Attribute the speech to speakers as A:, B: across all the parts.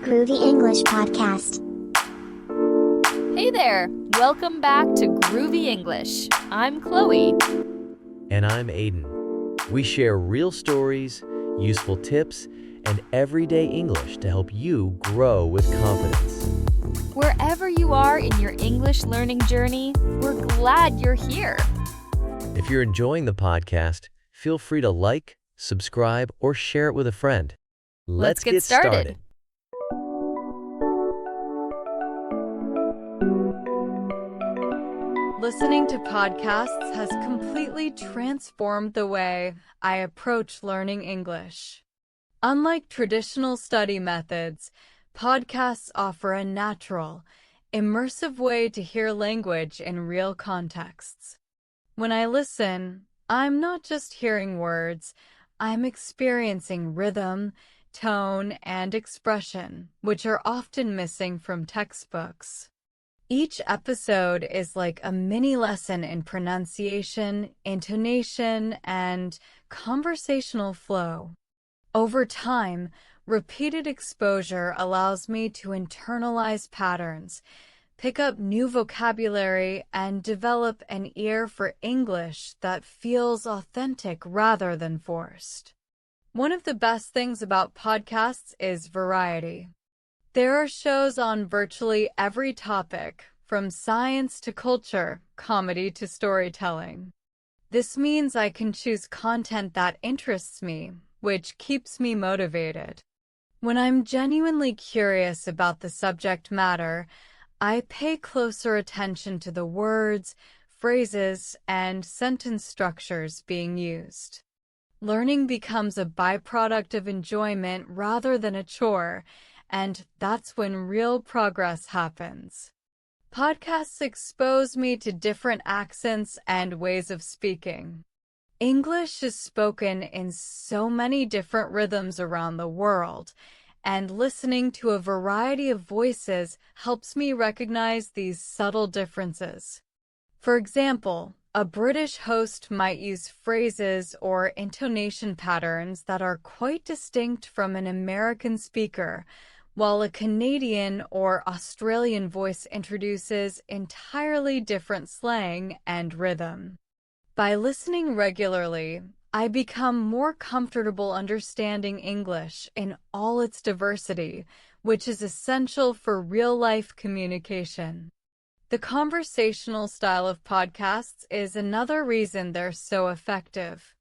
A: Groovy English Podcast.
B: Hey there! Welcome back to Groovy English. I'm Chloe.
C: And I'm Aiden. We share real stories, useful tips, and everyday English to help you grow with confidence.
B: Wherever you are in your English learning journey, we're glad you're here.
C: If you're enjoying the podcast, feel free to like, subscribe, or share it with a friend.
B: Let's get started.
D: Listening to podcasts has completely transformed the way I approach learning English. Unlike traditional study methods, podcasts offer a natural, immersive way to hear language in real contexts. When I listen, I'm not just hearing words, I'm experiencing rhythm, tone, and expression, which are often missing from textbooks. Each episode is like a mini lesson in pronunciation, intonation, and conversational flow. Over time, repeated exposure allows me to internalize patterns, pick up new vocabulary, and develop an ear for English that feels authentic rather than forced. One of the best things about podcasts is variety. There are shows on virtually every topic, from science to culture, comedy to storytelling. This means I can choose content that interests me, which keeps me motivated. When I'm genuinely curious about the subject matter, I pay closer attention to the words, phrases, and sentence structures being used. Learning becomes a byproduct of enjoyment rather than a chore, and that's when real progress happens. Podcasts expose me to different accents and ways of speaking. English is spoken in so many different rhythms around the world, and listening to a variety of voices helps me recognize these subtle differences. For example, a British host might use phrases or intonation patterns that are quite distinct from an American speaker, while a Canadian or Australian voice introduces entirely different slang and rhythm. By listening regularly, I become more comfortable understanding English in all its diversity, which is essential for real-life communication. The conversational style of podcasts is another reason they're so effective.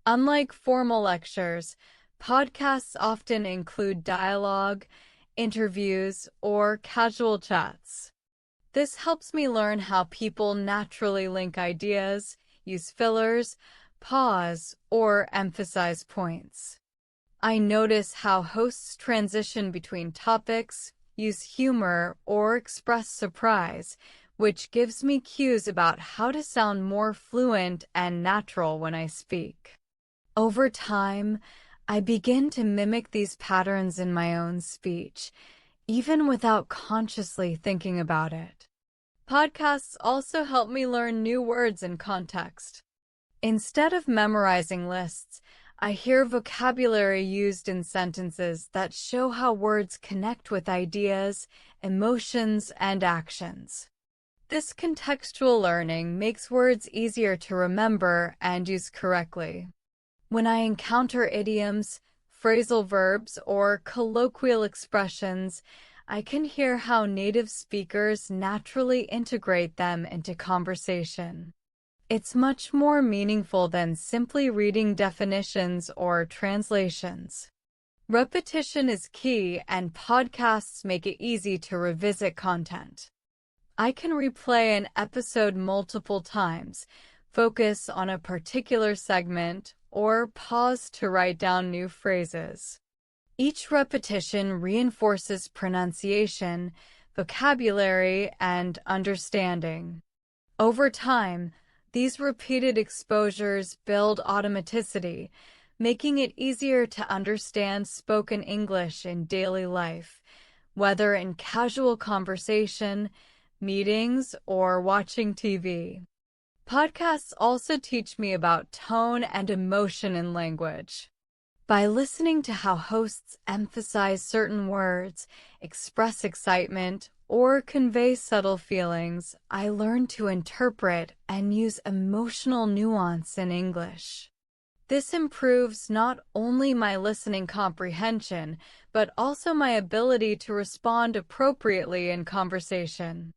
D: Unlike formal lectures, podcasts often include dialogue, interviews, or casual chats. This helps me learn how people naturally link ideas, use fillers, pause, or emphasize points. I notice how hosts transition between topics, use humor, or express surprise, which gives me cues about how to sound more fluent and natural when I speak. Over time, I begin to mimic these patterns in my own speech, even without consciously thinking about it. Podcasts also help me learn new words and context. Instead of memorizing lists, I hear vocabulary used in sentences that show how words connect with ideas, emotions, and actions. This contextual learning makes words easier to remember and use correctly. When I encounter idioms, phrasal verbs, or colloquial expressions, I can hear how native speakers naturally integrate them into conversation. It's much more meaningful than simply reading definitions or translations. Repetition is key, and podcasts make it easy to revisit content. I can replay an episode multiple times, focus on a particular segment, or pause to write down new phrases. Each repetition reinforces pronunciation, vocabulary, and understanding. Over time, these repeated exposures build automaticity, making it easier to understand spoken English in daily life, whether in casual conversation, meetings, or watching TV. Podcasts also teach me about tone and emotion in language. By listening to how hosts emphasize certain words, express excitement, or convey subtle feelings, I learn to interpret and use emotional nuance in English. This improves not only my listening comprehension, but also my ability to respond appropriately in conversation.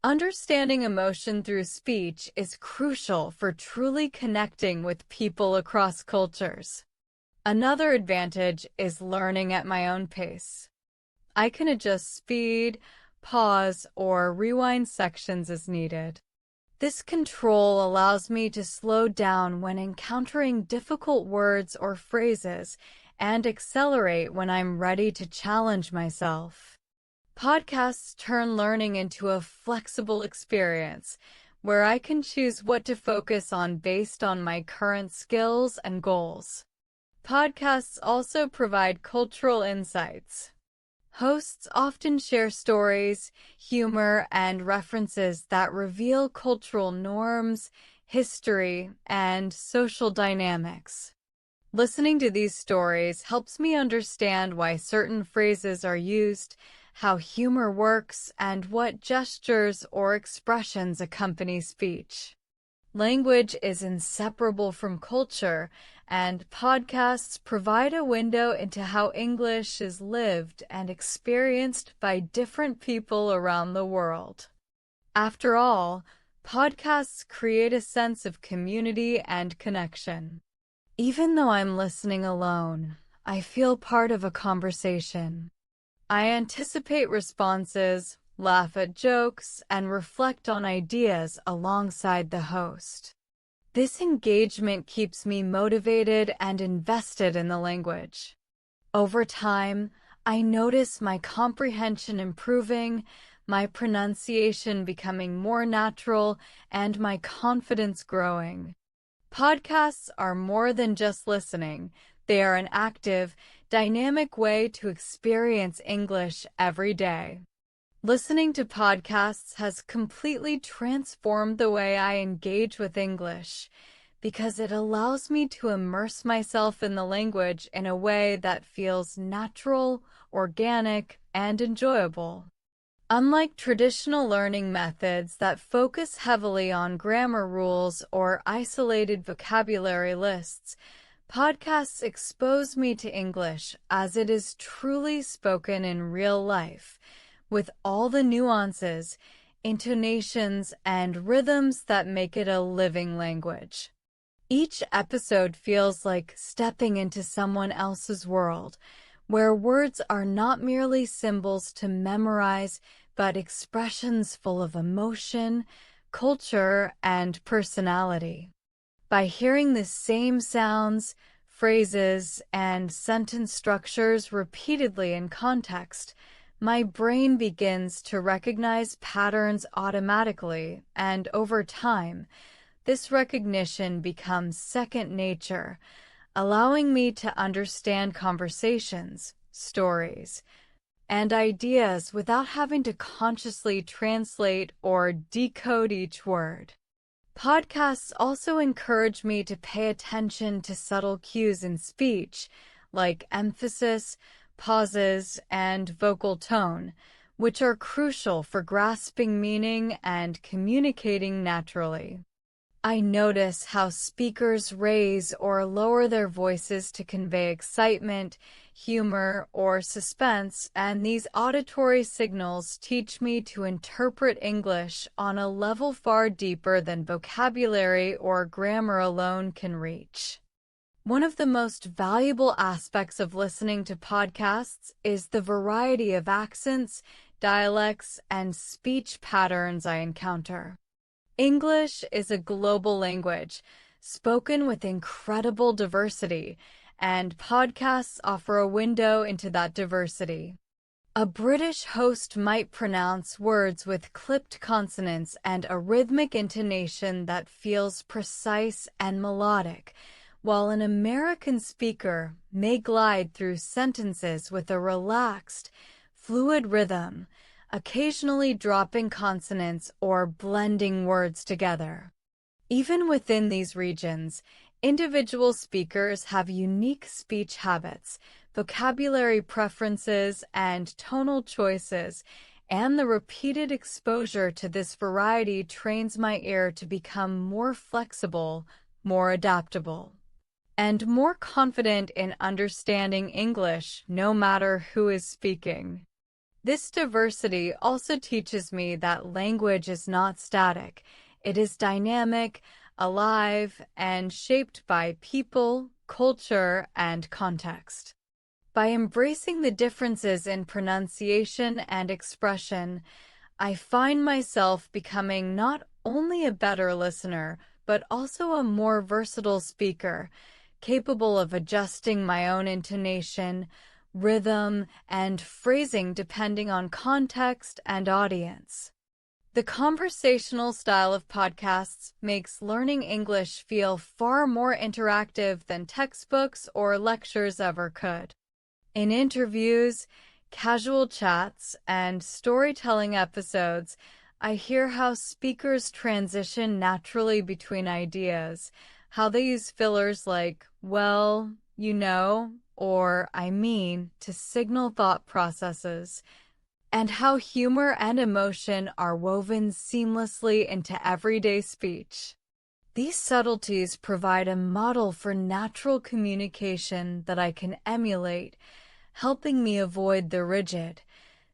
D: Understanding emotion through speech is crucial for truly connecting with people across cultures. Another advantage is learning at my own pace. I can adjust speed, pause, or rewind sections as needed. This control allows me to slow down when encountering difficult words or phrases and accelerate when I'm ready to challenge myself. Podcasts turn learning into a flexible experience where I can choose what to focus on based on my current skills and goals. Podcasts also provide cultural insights. Hosts often share stories, humor, and references that reveal cultural norms, history, and social dynamics. Listening to these stories helps me understand why certain phrases are used, how humor works, and what gestures or expressions accompany speech. Language is inseparable from culture, and podcasts provide a window into how English is lived and experienced by different people around the world. After all, podcasts create a sense of community and connection. Even though I'm listening alone, I feel part of a conversation. I anticipate responses, laugh at jokes, and reflect on ideas alongside the host. This engagement keeps me motivated and invested in the language. Over time, I notice my comprehension improving, my pronunciation becoming more natural, and my confidence growing. Podcasts are more than just listening. They are an active, dynamic way to experience English every day. Listening to podcasts has completely transformed the way I engage with English because it allows me to immerse myself in the language in a way that feels natural, organic, and enjoyable. Unlike traditional learning methods that focus heavily on grammar rules or isolated vocabulary lists, podcasts expose me to English as it is truly spoken in real life, with all the nuances, intonations, and rhythms that make it a living language. Each episode feels like stepping into someone else's world, where words are not merely symbols to memorize, but expressions full of emotion, culture, and personality. By hearing the same sounds, phrases, and sentence structures repeatedly in context, my brain begins to recognize patterns automatically, and over time, this recognition becomes second nature, allowing me to understand conversations, stories, and ideas without having to consciously translate or decode each word. Podcasts also encourage me to pay attention to subtle cues in speech, like emphasis, pauses, and vocal tone, which are crucial for grasping meaning and communicating naturally. I notice how speakers raise or lower their voices to convey excitement, humor, or suspense, and these auditory signals teach me to interpret English on a level far deeper than vocabulary or grammar alone can reach. One of the most valuable aspects of listening to podcasts is the variety of accents, dialects, and speech patterns I encounter. English is a global language, spoken with incredible diversity, and podcasts offer a window into that diversity. A British host might pronounce words with clipped consonants and a rhythmic intonation that feels precise and melodic, while an American speaker may glide through sentences with a relaxed, fluid rhythm, occasionally dropping consonants or blending words together. Even within these regions, Individual speakers have unique speech habits, vocabulary preferences, and tonal choices, and the repeated exposure to this variety trains my ear to become more flexible, more adaptable, and more confident in understanding English no matter who is speaking. This diversity also teaches me that language is not static. It is dynamic, alive, and shaped by people, culture, and context. By embracing the differences in pronunciation and expression, I find myself becoming not only a better listener, but also a more versatile speaker, capable of adjusting my own intonation, rhythm, and phrasing depending on context and audience. The conversational style of podcasts makes learning English feel far more interactive than textbooks or lectures ever could. In interviews, casual chats, and storytelling episodes, I hear how speakers transition naturally between ideas, how they use fillers like, well, you know, or I mean, to signal thought processes, and how humor and emotion are woven seamlessly into everyday speech. These subtleties provide a model for natural communication that I can emulate, helping me avoid the rigid,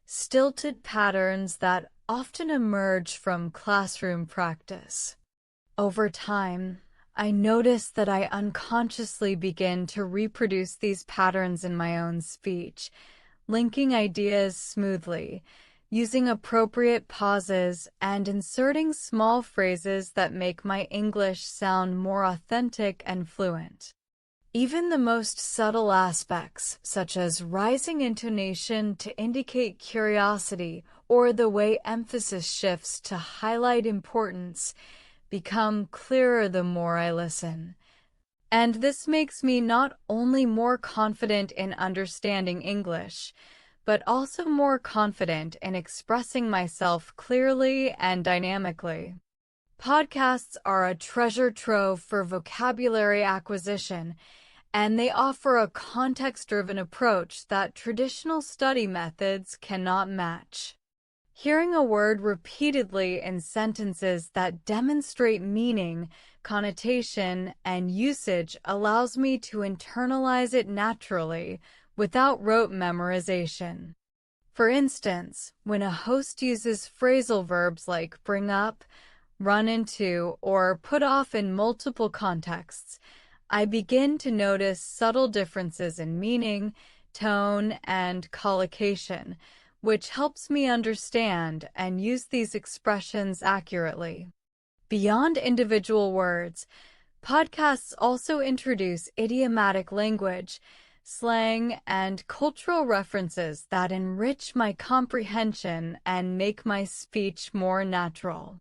D: stilted patterns that often emerge from classroom practice. Over time, I notice that I unconsciously begin to reproduce these patterns in my own speech, linking ideas smoothly, using appropriate pauses, and inserting small phrases that make my English sound more authentic and fluent. Even the most subtle aspects, such as rising intonation to indicate curiosity or the way emphasis shifts to highlight importance, become clearer the more I listen. And this makes me not only more confident in understanding English, but also more confident in expressing myself clearly and dynamically. Podcasts are a treasure trove for vocabulary acquisition, and they offer a context-driven approach that traditional study methods cannot match. Hearing a word repeatedly in sentences that demonstrate meaning, connotation, and usage allows me to internalize it naturally, without rote memorization. For instance, when a host uses phrasal verbs like bring up, run into, or put off in multiple contexts, I begin to notice subtle differences in meaning, tone, and collocation, which helps me understand and use these expressions accurately. Beyond individual words, podcasts also introduce idiomatic language, slang, and cultural references that enrich my comprehension and make my speech more natural.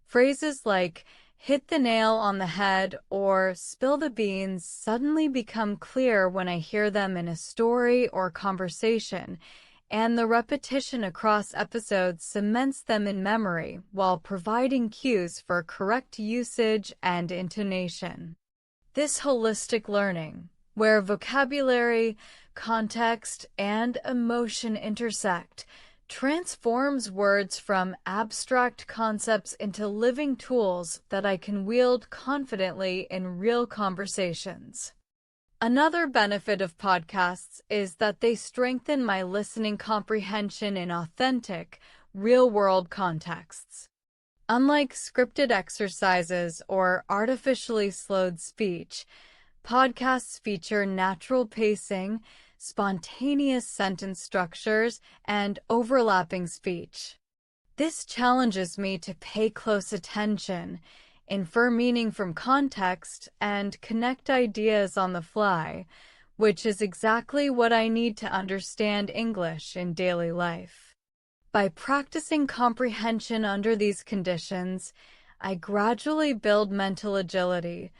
D: Phrases like hit the nail on the head or spill the beans suddenly become clear when I hear them in a story or conversation, and the repetition across episodes cements them in memory while providing cues for correct usage and intonation. This holistic learning, where vocabulary, context, and emotion intersect, transforms words from abstract concepts into living tools that I can wield confidently in real conversations. Another benefit of podcasts is that they strengthen my listening comprehension in authentic, real-world contexts. Unlike scripted exercises or artificially slowed speech, podcasts feature natural pacing, spontaneous sentence structures, and overlapping speech. This challenges me to pay close attention, infer meaning from context, and connect ideas on the fly, which is exactly what I need to understand English in daily life. By practicing comprehension under these conditions, I gradually build mental agility,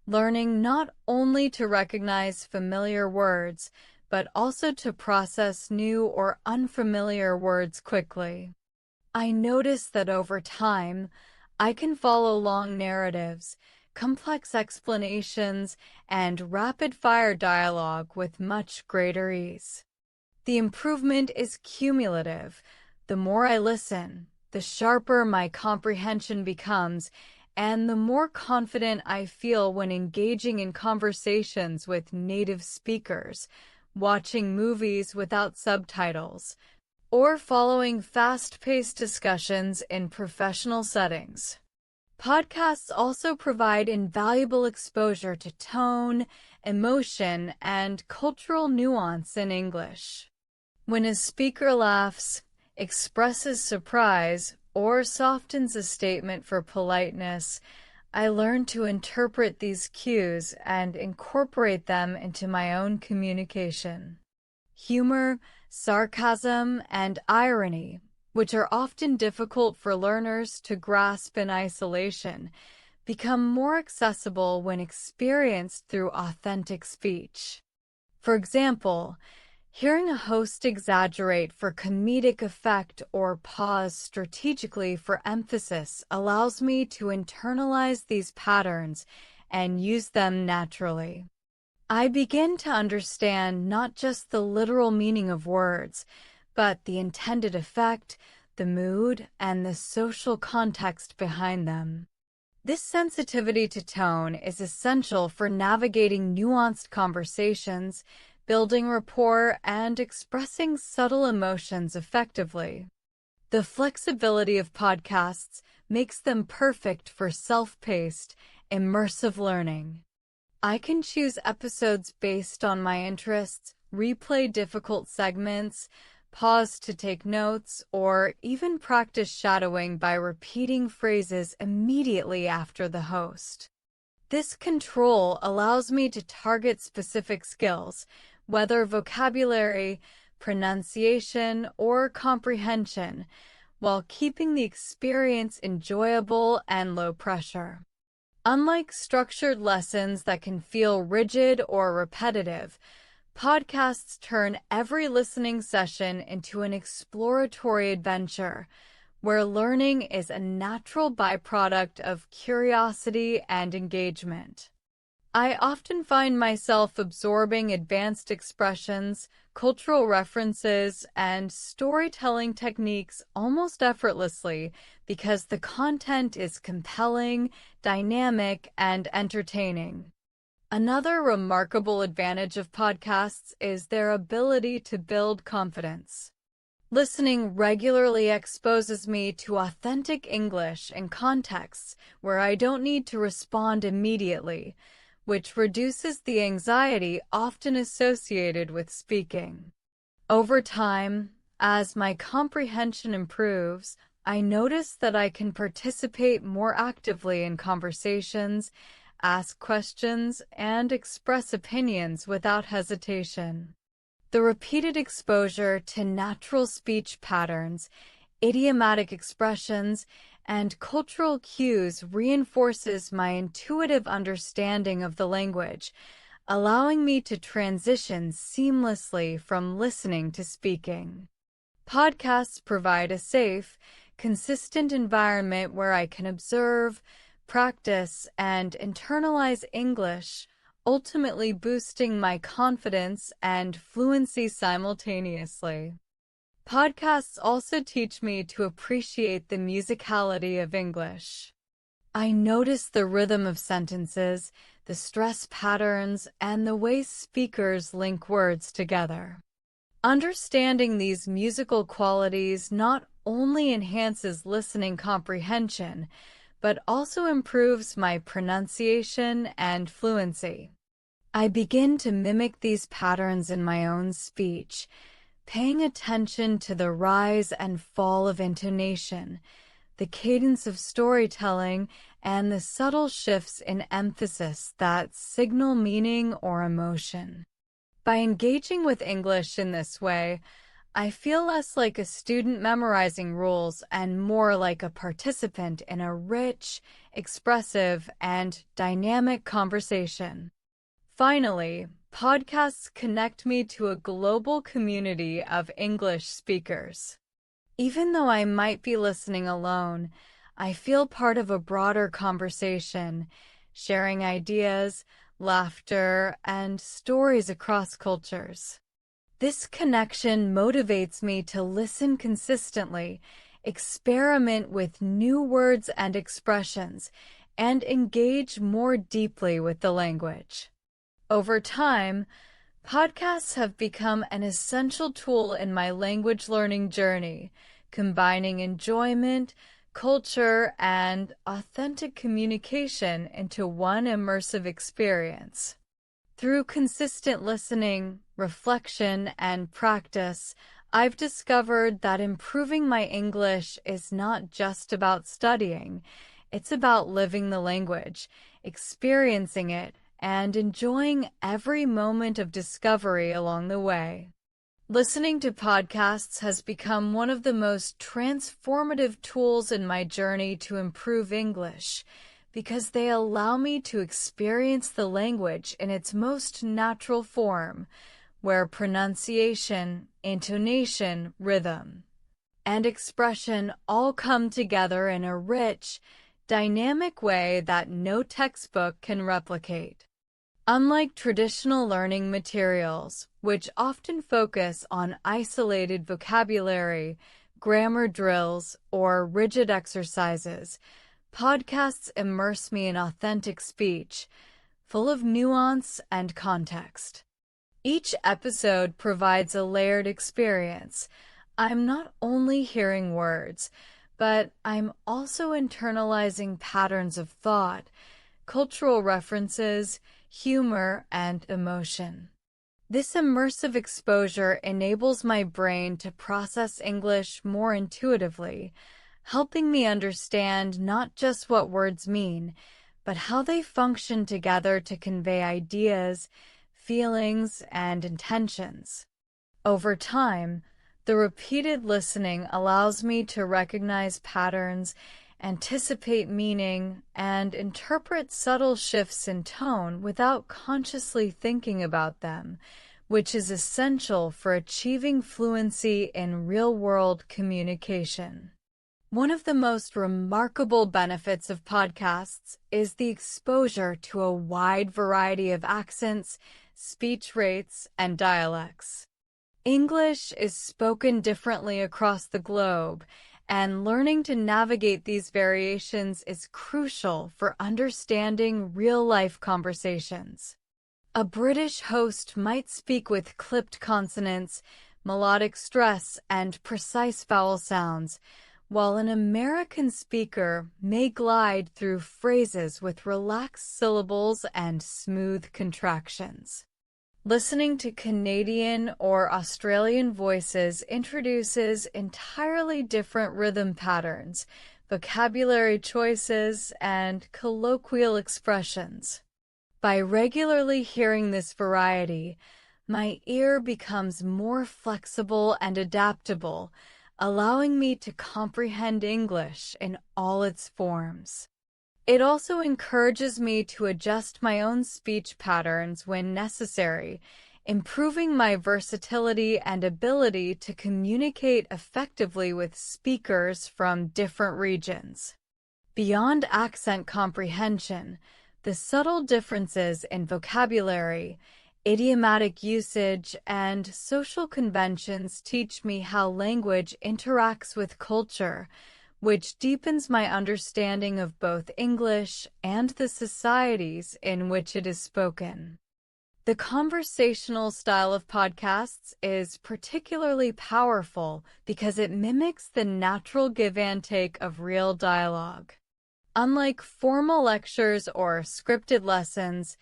D: learning not only to recognize familiar words, but also to process new or unfamiliar words quickly. I notice that over time, I can follow long narratives, complex explanations, and rapid-fire dialogue with much greater ease. The improvement is cumulative. The more I listen, the sharper my comprehension becomes, and the more confident I feel when engaging in conversations with native speakers, watching movies without subtitles, or following fast-paced discussions in professional settings. Podcasts also provide invaluable exposure to tone, emotion, and cultural nuance in English. When a speaker laughs, expresses surprise, or softens a statement for politeness, I learn to interpret these cues and incorporate them into my own communication. Humor, sarcasm, and irony, which are often difficult for learners to grasp in isolation, become more accessible when experienced through authentic speech. For example, hearing a host exaggerate for comedic effect or pause strategically for emphasis allows me to internalize these patterns and use them naturally. I begin to understand not just the literal meaning of words, but the intended effect, the mood, and the social context behind them. This sensitivity to tone is essential for navigating nuanced conversations, building rapport, and expressing subtle emotions effectively. The flexibility of podcasts makes them perfect for self-paced, immersive learning. I can choose episodes based on my interests, replay difficult segments, pause to take notes, or even practice shadowing by repeating phrases immediately after the host. This control allows me to target specific skills, whether vocabulary, pronunciation, or comprehension, while keeping the experience enjoyable and low pressure. Unlike structured lessons that can feel rigid or repetitive, podcasts turn every listening session into an exploratory adventure, where learning is a natural byproduct of curiosity and engagement. I often find myself absorbing advanced expressions, cultural references, and storytelling techniques almost effortlessly because the content is compelling, dynamic, and entertaining. Another remarkable advantage of podcasts is their ability to build confidence. Listening regularly exposes me to authentic English in contexts where I don't need to respond immediately, which reduces the anxiety often associated with speaking. Over time, as my comprehension improves, I notice that I can participate more actively in conversations, ask questions, and express opinions without hesitation. The repeated exposure to natural speech patterns, idiomatic expressions, and cultural cues reinforces my intuitive understanding of the language, allowing me to transition seamlessly from listening to speaking. Podcasts provide a safe, consistent environment where I can observe, practice, and internalize English, ultimately boosting my confidence and fluency simultaneously. Podcasts also teach me to appreciate the musicality of English. I notice the rhythm of sentences, the stress patterns, and the way speakers link words together. Understanding these musical qualities not only enhances listening comprehension, but also improves my pronunciation and fluency. I begin to mimic these patterns in my own speech, paying attention to the rise and fall of intonation, the cadence of storytelling, and the subtle shifts in emphasis that signal meaning or emotion. By engaging with English in this way, I feel less like a student memorizing rules and more like a participant in a rich, expressive, and dynamic conversation. Finally, podcasts connect me to a global community of English speakers. Even though I might be listening alone, I feel part of a broader conversation, sharing ideas, laughter, and stories across cultures. This connection motivates me to listen consistently, experiment with new words and expressions, and engage more deeply with the language. Over time, podcasts have become an essential tool in my language learning journey, combining enjoyment, culture, and authentic communication into one immersive experience. Through consistent listening, reflection, and practice, I've discovered that improving my English is not just about studying. It's about living the language, experiencing it, and enjoying every moment of discovery along the way. Listening to podcasts has become one of the most transformative tools in my journey to improve English, because they allow me to experience the language in its most natural form, where pronunciation, intonation, rhythm, and expression all come together in a rich, dynamic way that no textbook can replicate. Unlike traditional learning materials, which often focus on isolated vocabulary, grammar drills, or rigid exercises, podcasts immerse me in authentic speech, full of nuance and context. Each episode provides a layered experience. I'm not only hearing words, but I'm also internalizing patterns of thought, cultural references, humor, and emotion. This immersive exposure enables my brain to process English more intuitively, helping me understand not just what words mean, but how they function together to convey ideas, feelings, and intentions. Over time, the repeated listening allows me to recognize patterns, anticipate meaning, and interpret subtle shifts in tone without consciously thinking about them, which is essential for achieving fluency in real-world communication. One of the most remarkable benefits of podcasts is the exposure to a wide variety of accents, speech rates, and dialects. English is spoken differently across the globe, and learning to navigate these variations is crucial for understanding real-life conversations. A British host might speak with clipped consonants, melodic stress, and precise vowel sounds, while an American speaker may glide through phrases with relaxed syllables and smooth contractions. Listening to Canadian or Australian voices introduces entirely different rhythm patterns, vocabulary choices, and colloquial expressions. By regularly hearing this variety, my ear becomes more flexible and adaptable, allowing me to comprehend English in all its forms. It also encourages me to adjust my own speech patterns when necessary, improving my versatility and ability to communicate effectively with speakers from different regions. Beyond accent comprehension, the subtle differences in vocabulary, idiomatic usage, and social conventions teach me how language interacts with culture, which deepens my understanding of both English and the societies in which it is spoken. The conversational style of podcasts is particularly powerful because it mimics the natural give and take of real dialogue. Unlike formal lectures or scripted lessons,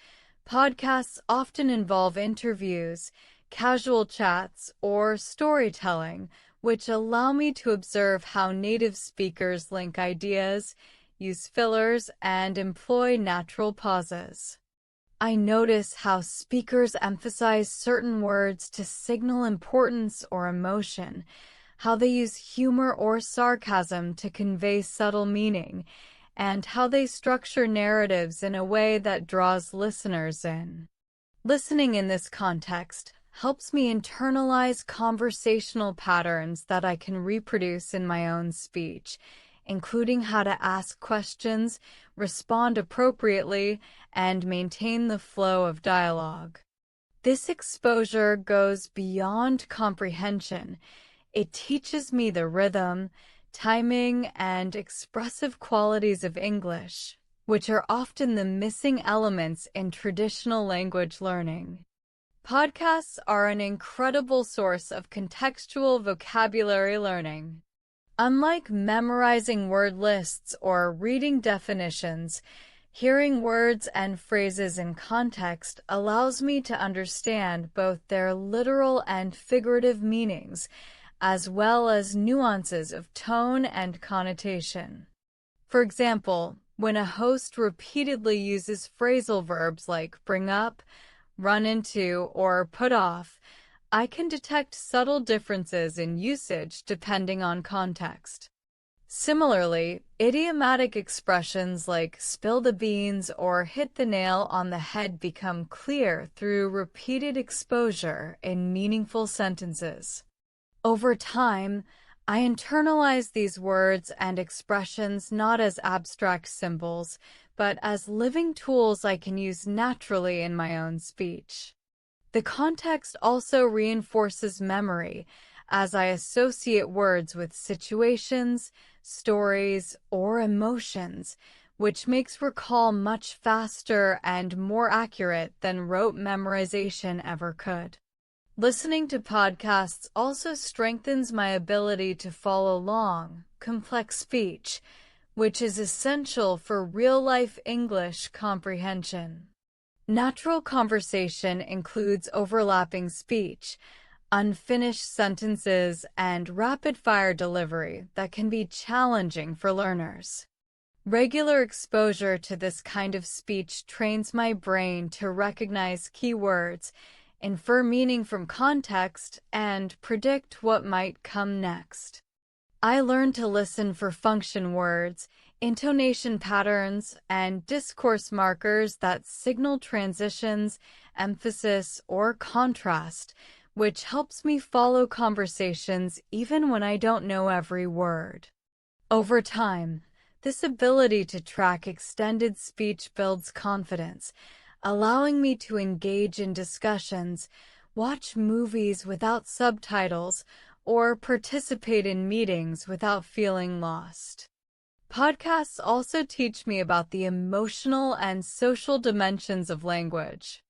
D: podcasts often involve interviews, casual chats, or storytelling, which allow me to observe how native speakers link ideas, use fillers, and employ natural pauses. I notice how speakers emphasize certain words to signal importance or emotion, how they use humor or sarcasm to convey subtle meaning, and how they structure narratives in a way that draws listeners in. Listening in this context helps me internalize conversational patterns that I can reproduce in my own speech, including how to ask questions, respond appropriately, and maintain the flow of dialogue. This exposure goes beyond comprehension. It teaches me the rhythm, timing, and expressive qualities of English, which are often the missing elements in traditional language learning. Podcasts are an incredible source of contextual vocabulary learning. Unlike memorizing word lists or reading definitions, hearing words and phrases in context allows me to understand both their literal and figurative meanings, as well as nuances of tone and connotation. For example, when a host repeatedly uses phrasal verbs like bring up, run into, or put off, I can detect subtle differences in usage depending on context. Similarly, idiomatic expressions like spill the beans or hit the nail on the head become clear through repeated exposure in meaningful sentences. Over time, I internalize these words and expressions not as abstract symbols, but as living tools I can use naturally in my own speech. The context also reinforces memory, as I associate words with situations, stories, or emotions, which makes recall much faster and more accurate than rote memorization ever could. Listening to podcasts also strengthens my ability to follow long, complex speech, which is essential for real-life English comprehension. Natural conversation includes overlapping speech, unfinished sentences, and rapid-fire delivery that can be challenging for learners. Regular exposure to this kind of speech trains my brain to recognize keywords, infer meaning from context, and predict what might come next. I learn to listen for function words, intonation patterns, and discourse markers that signal transitions, emphasis, or contrast, which helps me follow conversations even when I don't know every word. Over time, this ability to track extended speech builds confidence, allowing me to engage in discussions, watch movies without subtitles, or participate in meetings without feeling lost. Podcasts also teach me about the emotional and social dimensions of language.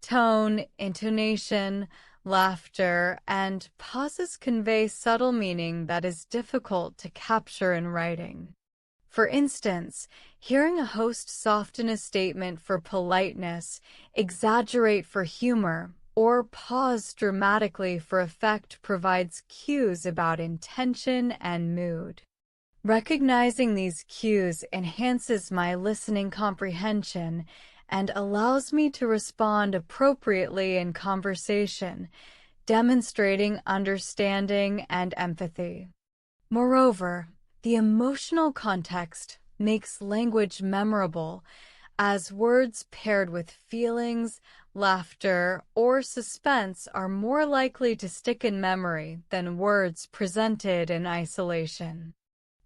D: Tone, intonation, laughter, and pauses convey subtle meaning that is difficult to capture in writing. For instance, hearing a host soften a statement for politeness, exaggerate for humor, or pause dramatically for effect provides cues about intention and mood. Recognizing these cues enhances my listening comprehension and allows me to respond appropriately in conversation, demonstrating understanding and empathy. Moreover, the emotional context makes language memorable, as words paired with feelings, laughter, or suspense are more likely to stick in memory than words presented in isolation.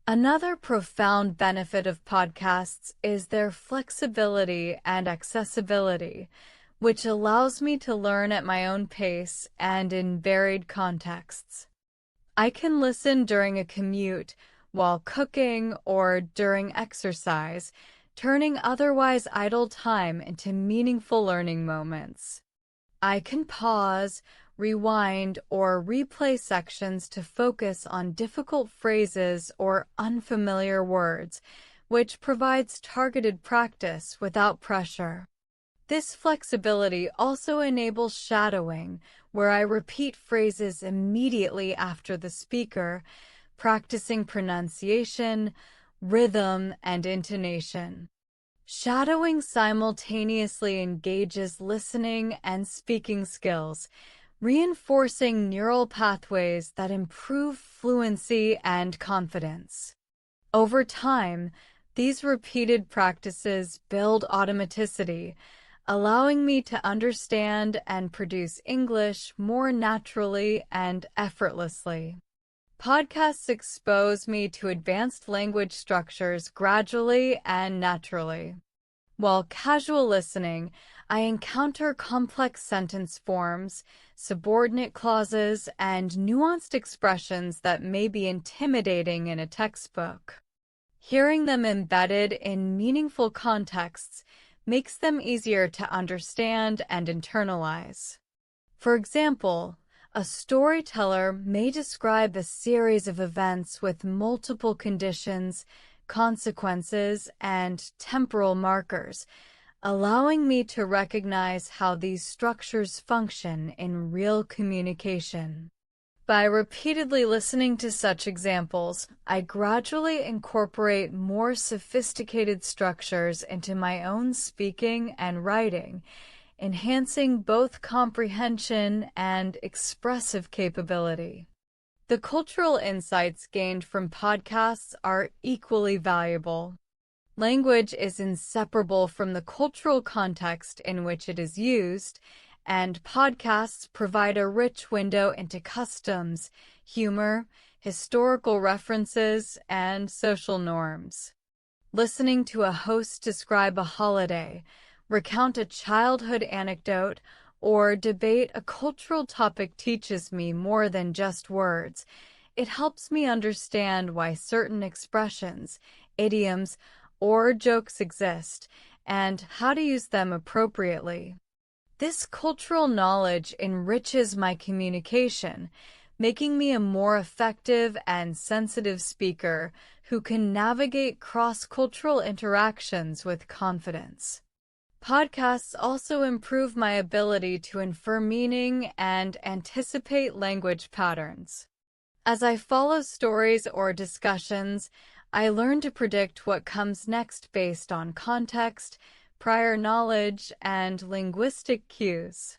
D: Another profound benefit of podcasts is their flexibility and accessibility, which allows me to learn at my own pace and in varied contexts. I can listen during a commute, while cooking, or during exercise, turning otherwise idle time into meaningful learning moments. I can pause, rewind, or replay sections to focus on difficult phrases or unfamiliar words, which provides targeted practice without pressure. This flexibility also enables shadowing, where I repeat phrases immediately after the speaker, practicing pronunciation, rhythm, and intonation. Shadowing simultaneously engages listening and speaking skills, reinforcing neural pathways that improve fluency and confidence. Over time, these repeated practices build automaticity, allowing me to understand and produce English more naturally and effortlessly. Podcasts expose me to advanced language structures gradually and naturally. While casual listening, I encounter complex sentence forms, subordinate clauses, and nuanced expressions that may be intimidating in a textbook. Hearing them embedded in meaningful contexts makes them easier to understand and internalize. For example, a storyteller may describe a series of events with multiple conditions, consequences, and temporal markers, allowing me to recognize how these structures function in real communication. By repeatedly listening to such examples, I gradually incorporate more sophisticated structures into my own speaking and writing, enhancing both comprehension and expressive capability. The cultural insights gained from podcasts are equally valuable. Language is inseparable from the cultural context in which it is used, and podcasts provide a rich window into customs, humor, historical references, and social norms. Listening to a host describe a holiday, recount a childhood anecdote, or debate a cultural topic teaches me more than just words. It helps me understand why certain expressions, idioms, or jokes exist, and how to use them appropriately. This cultural knowledge enriches my communication, making me a more effective and sensitive speaker who can navigate cross-cultural interactions with confidence. Podcasts also improve my ability to infer meaning and anticipate language patterns. As I follow stories or discussions, I learn to predict what comes next based on context, prior knowledge, and linguistic cues.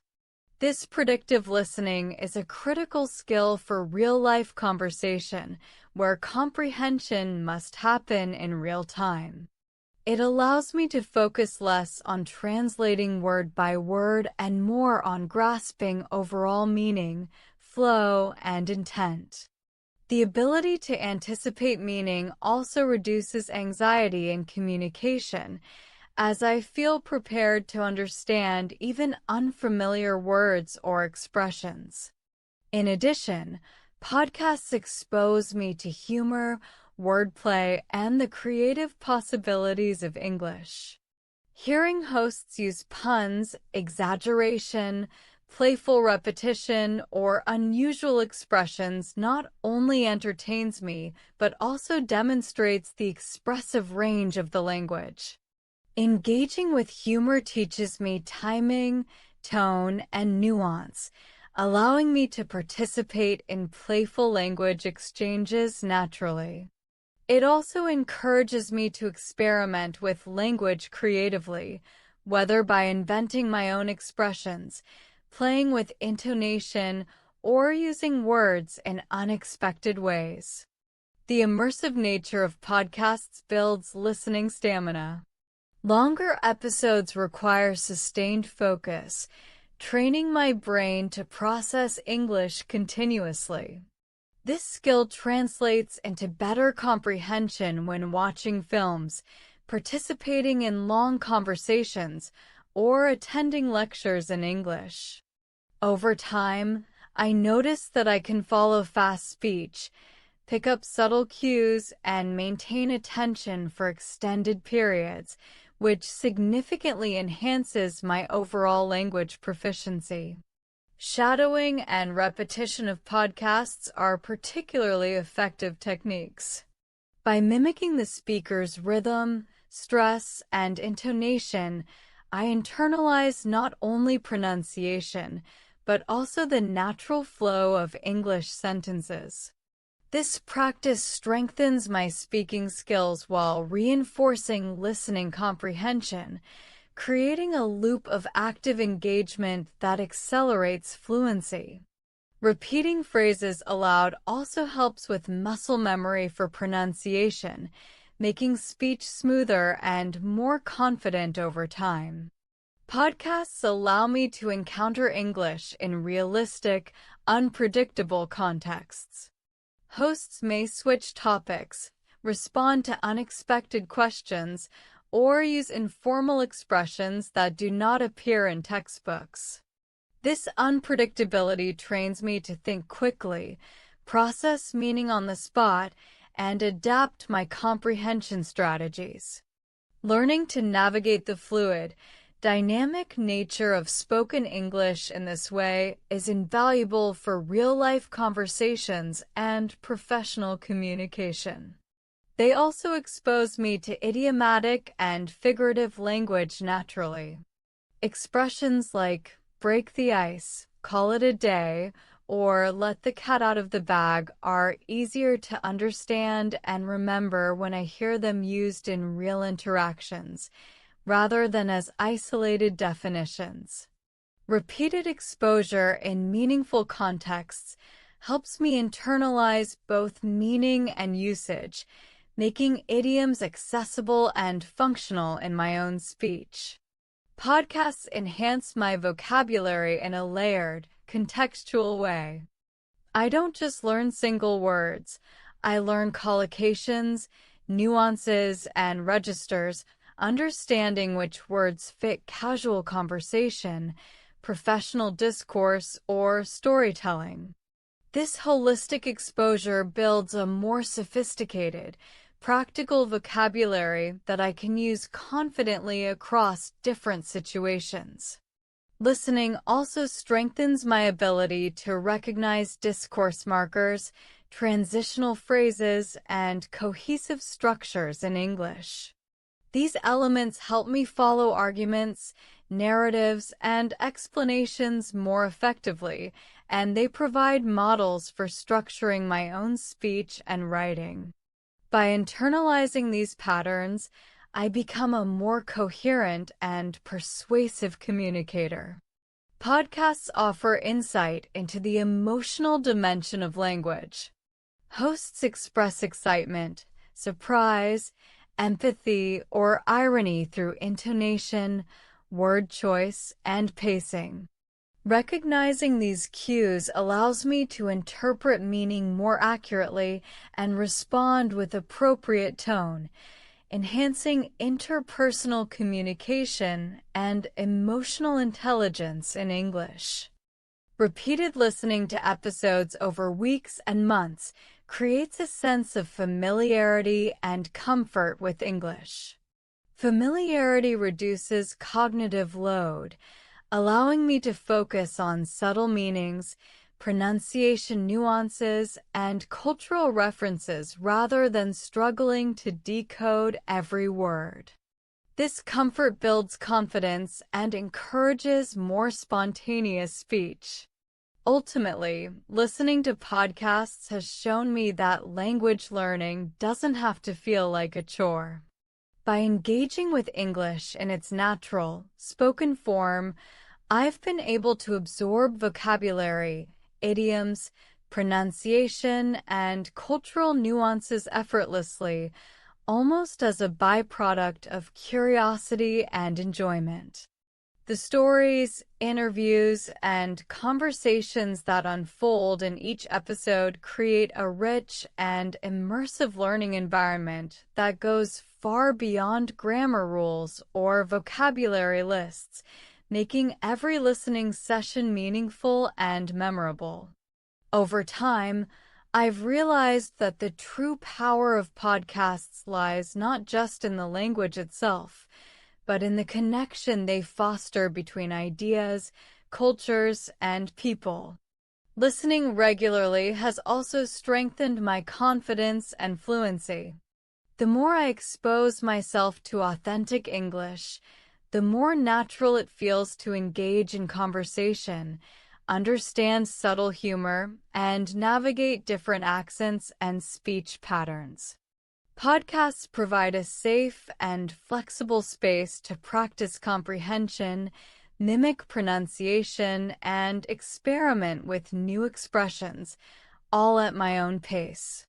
D: This predictive listening is a critical skill for real-life conversation, where comprehension must happen in real time. It allows me to focus less on translating word by word and more on grasping overall meaning, flow, and intent. The ability to anticipate meaning also reduces anxiety in communication, as I feel prepared to understand even unfamiliar words or expressions. In addition, podcasts expose me to humor, wordplay, and the creative possibilities of English. Hearing hosts use puns, exaggeration, playful repetition, or unusual expressions not only entertains me, but also demonstrates the expressive range of the language. Engaging with humor teaches me timing, tone, and nuance, allowing me to participate in playful language exchanges naturally. It also encourages me to experiment with language creatively, whether by inventing my own expressions, playing with intonation, or using words in unexpected ways. The immersive nature of podcasts builds listening stamina. Longer episodes require sustained focus, training my brain to process English continuously. This skill translates into better comprehension when watching films, participating in long conversations, or attending lectures in English. Over time, I notice that I can follow fast speech, pick up subtle cues, and maintain attention for extended periods, which significantly enhances my overall language proficiency. Shadowing and repetition of podcasts are particularly effective techniques. By mimicking the speaker's rhythm, stress, and intonation, I internalize not only pronunciation, but also the natural flow of English sentences. This practice strengthens my speaking skills while reinforcing listening comprehension, creating a loop of active engagement that accelerates fluency. Repeating phrases aloud also helps with muscle memory for pronunciation, making speech smoother and more confident over time. Podcasts allow me to encounter English in realistic, unpredictable contexts. Hosts may switch topics, respond to unexpected questions, or use informal expressions that do not appear in textbooks. This unpredictability trains me to think quickly, process meaning on the spot, and adapt my comprehension strategies. Learning to navigate the fluid, dynamic nature of spoken English in this way is invaluable for real-life conversations and professional communication. They also expose me to idiomatic and figurative language naturally. Expressions like break the ice, call it a day, or let the cat out of the bag are easier to understand and remember when I hear them used in real interactions, rather than as isolated definitions. Repeated exposure in meaningful contexts helps me internalize both meaning and usage, making idioms accessible and functional in my own speech. Podcasts enhance my vocabulary in a layered, contextual way. I don't just learn single words. I learn collocations, nuances, and registers, understanding which words fit casual conversation, professional discourse, or storytelling. This holistic exposure builds a more sophisticated, practical vocabulary that I can use confidently across different situations. Listening also strengthens my ability to recognize discourse markers, transitional phrases, and cohesive structures in English. These elements help me follow arguments, narratives, and explanations more effectively, and they provide models for structuring my own speech and writing. By internalizing these patterns, I become a more coherent and persuasive communicator. Podcasts offer insight into the emotional dimension of language. Hosts express excitement, surprise, empathy, or irony through intonation, word choice, and pacing. Recognizing these cues allows me to interpret meaning more accurately and respond with appropriate tone, enhancing interpersonal communication and emotional intelligence in English. Repeated listening to episodes over weeks and months creates a sense of familiarity and comfort with English. Familiarity reduces cognitive load, allowing me to focus on subtle meanings, pronunciation nuances, and cultural references rather than struggling to decode every word. This comfort builds confidence and encourages more spontaneous speech. Ultimately, listening to podcasts has shown me that language learning doesn't have to feel like a chore. By engaging with English in its natural, spoken form, I've been able to absorb vocabulary, idioms, pronunciation, and cultural nuances effortlessly, almost as a byproduct of curiosity and enjoyment. The stories, interviews, and conversations that unfold in each episode create a rich and immersive learning environment that goes far beyond grammar rules or vocabulary lists, making every listening session meaningful and memorable. Over time, I've realized that the true power of podcasts lies not just in the language itself, but in the connection they foster between ideas, cultures, and people. Listening regularly has also strengthened my confidence and fluency. The more I expose myself to authentic English, the more natural it feels to engage in conversation, understand subtle humor, and navigate different accents and speech patterns. Podcasts provide a safe and flexible space to practice comprehension, mimic pronunciation, and experiment with new expressions, all at my own pace.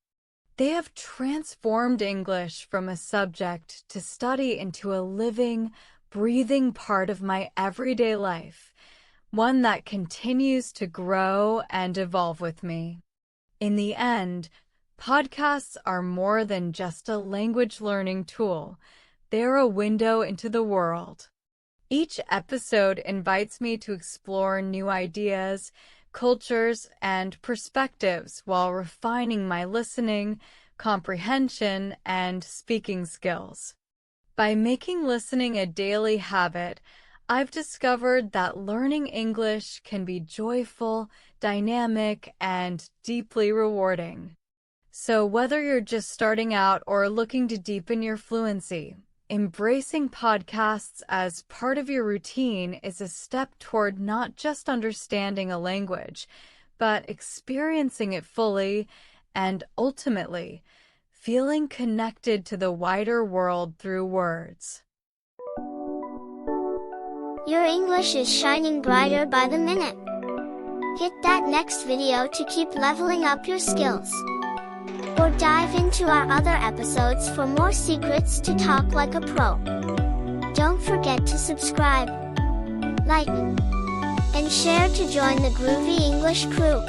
D: They have transformed English from a subject to study into a living, breathing part of my everyday life, one that continues to grow and evolve with me. In the end, Podcasts are more than just a language learning tool. They're a window into the world. Each episode invites me to explore new ideas, cultures, and perspectives while refining my listening, comprehension, and speaking skills. By making listening a daily habit, I've discovered that learning English can be joyful, dynamic, and deeply rewarding. So whether you're just starting out or looking to deepen your fluency, embracing podcasts as part of your routine is a step toward not just understanding a language, but experiencing it fully and ultimately feeling connected to the wider world through words.
A: Your English is shining brighter by the minute. Hit that next video to keep leveling up your skills. Or dive into our other episodes for more secrets to talk like a pro. Don't forget to subscribe, like, and share to join the Groovy English crew.